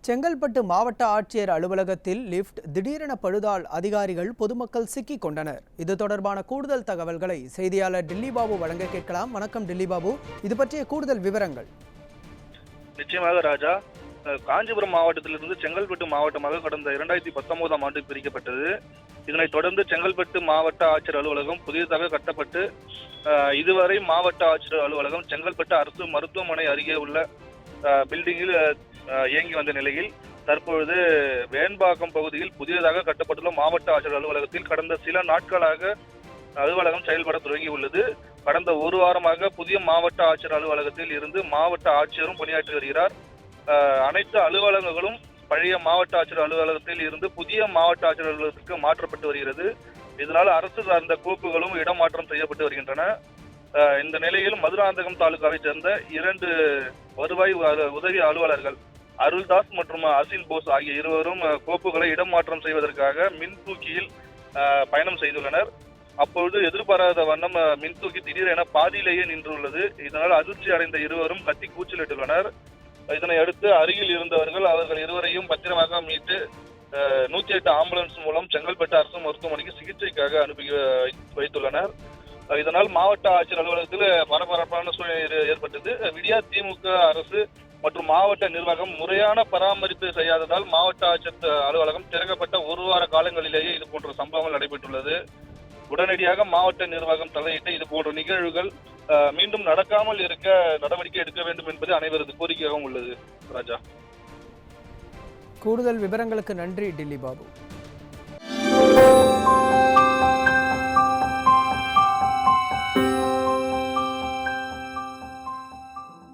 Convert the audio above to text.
செங்கல்பட்டு மாவட்ட ஆட்சியர் அலுவலகத்தில் லிப்ட் திடீரென பழுதால் அதிகாரிகள் பொதுமக்கள் சிக்கிக் கொண்டனர். இது தொடர்பான கூடுதல் தகவல்களை செய்தியாளர் டில்லி பாபு வழங்க கேட்கலாம். வணக்கம் டில்லி பாபு, இது பற்றிய கூடுதல் விவரங்கள். நிச்சயமாக ராஜா, காஞ்சிபுரம் மாவட்டத்திலிருந்து செங்கல்பட்டு மாவட்டமாக கடந்த 2019ஆம் ஆண்டு பிரிக்கப்பட்டது. இதனைத் தொடர்ந்து செங்கல்பட்டு மாவட்ட ஆட்சியர் அலுவலகம் புதியதாக கட்டப்பட்டு இதுவரை மாவட்ட ஆட்சியர் அலுவலகம் செங்கல்பட்டு அரசு மருத்துவமனை அருகே உள்ள பில்டிங்கில் இயங்கி வந்த நிலையில் தற்பொழுது வேண்பாக்கம் பகுதியில் புதியதாக கட்டப்பட்டுள்ள மாவட்ட ஆட்சியர் அலுவலகத்தில் கடந்த சில நாட்களாக அலுவலகம் செயல்பட தொடங்கியுள்ளது. கடந்த ஒரு வாரமாக புதிய மாவட்ட ஆட்சியர் அலுவலகத்தில் இருந்து மாவட்ட ஆட்சியரும் பணியாற்றி வருகிறார். அனைத்து அலுவலகங்களும் பழைய மாவட்ட ஆட்சியர் அலுவலகத்தில் இருந்து புதிய மாவட்ட ஆட்சியர் அலுவலகத்திற்கு மாற்றப்பட்டு வருகிறது. இதனால் அரசு சார்ந்த கோப்புகளும் இடமாற்றம் செய்யப்பட்டு வருகின்றன. இந்த நிலையில் மதுராந்தகம் தாலுகாவை சேர்ந்த 2 வருவாய் உதவி அலுவலர்கள் அருள்தாஸ் மற்றும் அசின் போஸ் ஆகிய இருவரும் கோப்புகளை இடமாற்றம் செய்வதற்காக மின்தூக்கியில் பயணம் செய்துள்ளனர். அப்பொழுது எதிர்பாராத வண்ணம் மின்தூக்கி திடீரென பாதியிலேயே நின்றுள்ளது. இதனால் அதிர்ச்சி அடைந்த இருவரும் கத்தி கூச்சலிட்டுள்ளனர். இதனை அடுத்து அருகில் இருந்தவர்கள் அவர்கள் இருவரையும் பத்திரமாக மீட்டு 108 ஆம்புலன்ஸ் மூலம் செங்கல்பட்டு அரசு மருத்துவமனைக்கு சிகிச்சைக்காக அனுப்பி வைத்துள்ளனர். இதனால் மாவட்ட ஆட்சியர் அலுவலகத்தில் பரபரப்பான சூழ்நிலை ஏற்பட்டது. விடியா திமுக அரசு மற்றும் மாவட்ட நிர்வாகம் முறையான பராமரிப்பு செய்யாததால் மாவட்ட ஆட்சியர் அலுவலகம் திறக்கப்பட்ட ஒரு வார காலங்களிலேயே இது போன்ற சம்பவங்கள் நடைபெற்றுள்ளது. உடனடியாக மாவட்ட நிர்வாகம் தலையிட்டு இது போன்ற நிகழ்வுகள் மீண்டும் நடக்காமல் இருக்க நடவடிக்கை எடுக்க வேண்டும் என்பது அனைவரது கோரிக்கையாகவும் உள்ளது. ராஜா, கூடுதல் விவரங்களுக்கு நன்றி டில்லி பாபு.